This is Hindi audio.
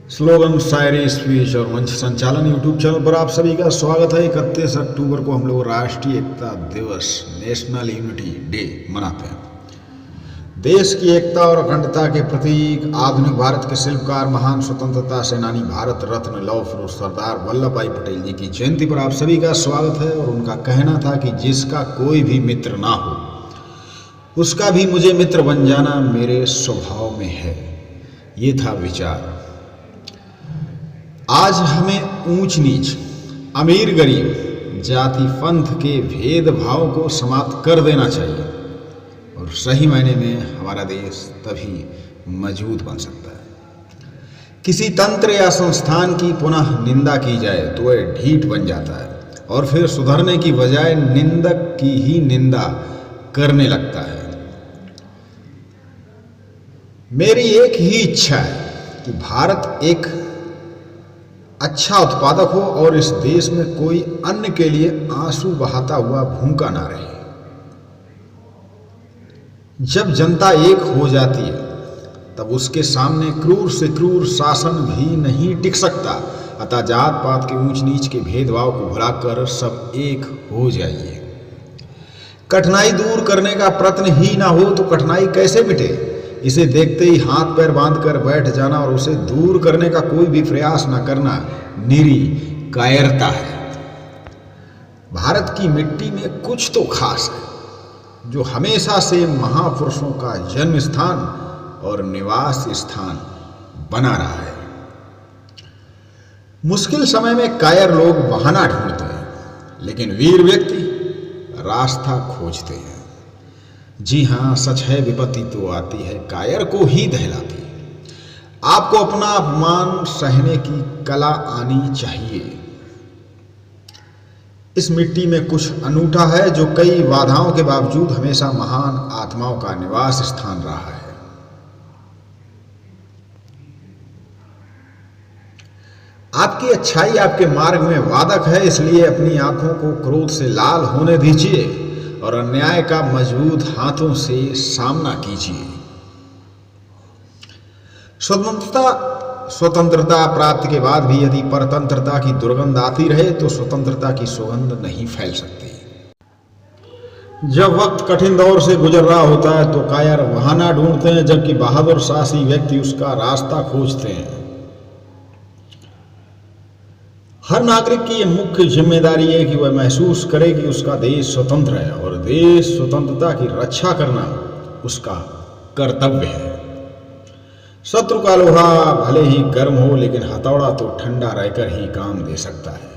स्लोगन, शायरी, स्पीच और मंच संचालन यूट्यूब चैनल पर आप सभी का स्वागत है। 31 अक्टूबर को हम लोग राष्ट्रीय एकता दिवस, नेशनल यूनिटी डे मनाते हैं। देश की एकता और अखंडता के प्रतीक, आधुनिक भारत के शिल्पकार, महान स्वतंत्रता सेनानी, भारत रत्न लौह पुरुष सरदार वल्लभ भाई पटेल जी की जयंती पर आप सभी का स्वागत है। और उनका कहना था कि जिसका कोई भी मित्र ना हो उसका भी मुझे मित्र बन जाना मेरे स्वभाव में है। ये था विचार। आज हमें ऊंच नीच, अमीर गरीब, जाति पंथ के भेदभाव को समाप्त कर देना चाहिए और सही मायने में हमारा देश तभी मजबूत बन सकता है। किसी तंत्र या संस्थान की पुनः निंदा की जाए तो वह ढीठ बन जाता है और फिर सुधरने की बजाय निंदक की ही निंदा करने लगता है। मेरी एक ही इच्छा है कि भारत एक अच्छा उत्पादक हो और इस देश में कोई अन्न के लिए आंसू बहाता हुआ भूखा ना रहे। जब जनता एक हो जाती है तब उसके सामने क्रूर से क्रूर शासन भी नहीं टिक सकता। अतः जात पात के ऊंच नीच के भेदभाव को भुलाकर सब एक हो जाइए। कठिनाई दूर करने का प्रयत्न ही ना हो तो कठिनाई कैसे मिटे? इसे देखते ही हाथ पैर बांधकर बैठ जाना और उसे दूर करने का कोई भी प्रयास न करना निरी कायरता है। भारत की मिट्टी में कुछ तो खास है जो हमेशा से महापुरुषों का जन्म स्थान और निवास स्थान बना रहा है। मुश्किल समय में कायर लोग बहाना ढूंढते हैं, लेकिन वीर व्यक्ति रास्ता खोजते हैं। जी हाँ, सच है, विपत्ति तो आती है, कायर को ही दहलाती। आपको अपना अपमान सहने की कला आनी चाहिए। इस मिट्टी में कुछ अनूठा है जो कई बाधाओं के बावजूद हमेशा महान आत्माओं का निवास स्थान रहा है। आपकी अच्छाई आपके मार्ग में वादक है, इसलिए अपनी आंखों को क्रोध से लाल होने दीजिए और अन्याय का मजबूत हाथों से सामना कीजिए। स्वतंत्रता प्राप्ति के बाद भी यदि परतंत्रता की दुर्गंध आती रहे तो स्वतंत्रता की सुगंध नहीं फैल सकती। जब वक्त कठिन दौर से गुजर रहा होता है तो कायर बहाना ढूंढते हैं, जबकि बहादुर साहसी व्यक्ति उसका रास्ता खोजते हैं। हर नागरिक की यह मुख्य जिम्मेदारी है कि वह महसूस करे कि उसका देश स्वतंत्र है और देश स्वतंत्रता की रक्षा करना उसका कर्तव्य है। शत्रु का लोहा भले ही गर्म हो, लेकिन हथौड़ा तो ठंडा रहकर ही काम दे सकता है।